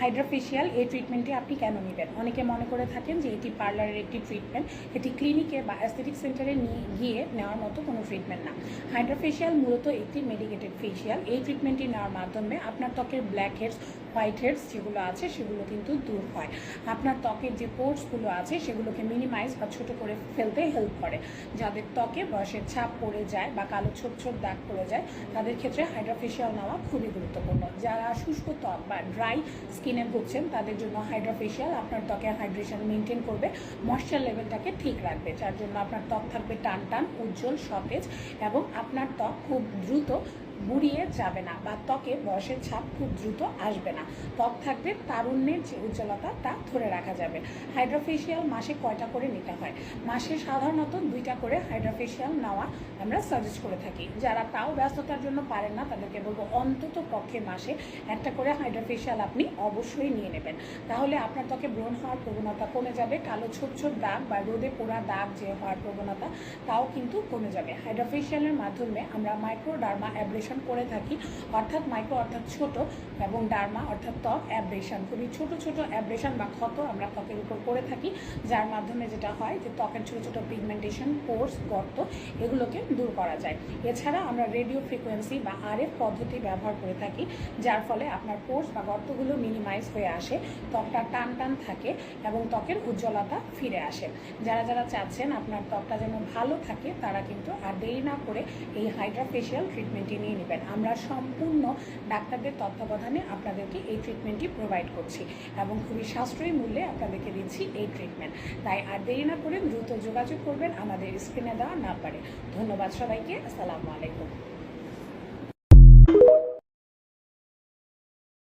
Hydra facial এই ট্রিটমেন্টটি আপনি কেন নেবেন? অনেকে মনে করে থাকেন যে এটি পার্লারের একটি ট্রিটমেন্ট, এটি ক্লিনিকে বা অ্যাস্থেটিক সেন্টারে গিয়ে নেওয়ার মতো কোনো ট্রিটমেন্ট না। হাইড্রা ফেশিয়াল মূলত একটি মেডিকেটেড ফেশিয়াল। এই ট্রিটমেন্টটি নেওয়ার মাধ্যমে আপনার ত্বকের ব্ল্যাক হেডস, হোয়াইট হেডস যেগুলো আছে সেগুলো কিন্তু দূর হয়। আপনার ত্বকের যে পোর্সগুলো আছে সেগুলোকে মিনিমাইজ বা ছোটো করে ফেলতে হেল্প করে। যাদের ত্বকে বয়সের ছাপ পড়ে যায় বা কালো ছোপ ছোপ দাগ পড়ে যায় তাদের ক্ষেত্রে হাইড্রা ফেশিয়াল নেওয়া খুবই গুরুত্বপূর্ণ। যারা শুষ্ক ত্বক বা ড্রাই স্কিনে ভুগছেন তাদের জন্য হাইড্রা ফেশিয়াল আপনার ত্বকে হাইড্রেশন মেনটেন করবে, ময়েশ্চার লেভেলটাকে ঠিক রাখবে, যার জন্য আপনার ত্বক থাকবে টান টান, উজ্জ্বল, সতেজ এবং আপনার ত্বক খুব দ্রুত বুড়িয়ে যাবে না বা ত্বকে বয়সের ছাপ খুব দ্রুত আসবে না। ত্বক থাকবে তারুণ্যের যে উজ্জ্বলতা তা ধরে রাখা যাবে। হাইড্রা ফেশিয়াল মাসে কয়টা করে নিতে হয়? মাসে সাধারণত 2টা করে হাইড্রা ফেশিয়াল নেওয়া আমরা সাজেস্ট করে থাকি। যারা তাও ব্যস্ততার জন্য পারেন না তাদেরকে বলবো অন্তত পক্ষে মাসে 1টা করে হাইড্রা ফেশিয়াল আপনি অবশ্যই নিয়ে নেবেন। তাহলে আপনার ত্বকে ব্রণ হওয়ার প্রবণতা কমে যাবে, কালো ছোপ ছোপ দাগ বা রোদে পোড়া দাগ যে হওয়ার প্রবণতা তাও কিন্তু কমে যাবে। হাইড্রা ফেশিয়ালের মাধ্যমে আমরা মাইক্রোডার্মা অ্যাব্রেশন করে থাকি, অর্থাৎ মাইক্রো অর্থাৎ ছোট এবং ডার্মা অর্থাৎ ত্বক অ্যাব্রেশন, খুবই ছোট ছোট অ্যাব্রেশন বা ক্ষত আমরা ত্বকের উপর করে থাকি, যার মাধ্যমে যেটা হয় যে ত্বকের ছোট ছোট পিগমেন্টেশন, পোর্স, গর্ত এগুলোকে দূর করা যায়। এছাড়া আমরা রেডিও ফ্রিকোয়েন্সি বা আরএফ পদ্ধতি ব্যবহার করে থাকি, যার ফলে আপনার পোর্স বা গর্তগুলো মিনিমাইজ হয়ে আসে, ত্বকটা টান টান থাকে এবং ত্বকের উজ্জ্বলতা ফিরে আসে। যারা যারা চাচ্ছেন আপনার ত্বকটা যেন ভালো থাকে তারা কিন্তু আর দেরি না করে এই হাইড্রা ফেশিয়াল ট্রিটমেন্টটি নিয়ে নেবেন। আমরা সম্পূর্ণ ডাক্তারদের তত্ত্বাবধানে আপনাদেরকে এই ট্রিটমেন্টটি প্রোভাইড করছি এবং খুবই সাশ্রয়ী মূল্যে আপনাদেরকে দিচ্ছি এই ট্রিটমেন্ট। তাই আর দেরি না করে দ্রুত যোগাযোগ করবেন আমাদের স্ক্রিনে দেওয়া নাম্বারে। ধন্যবাদ সবাইকে। আসসালামু আলাইকুম।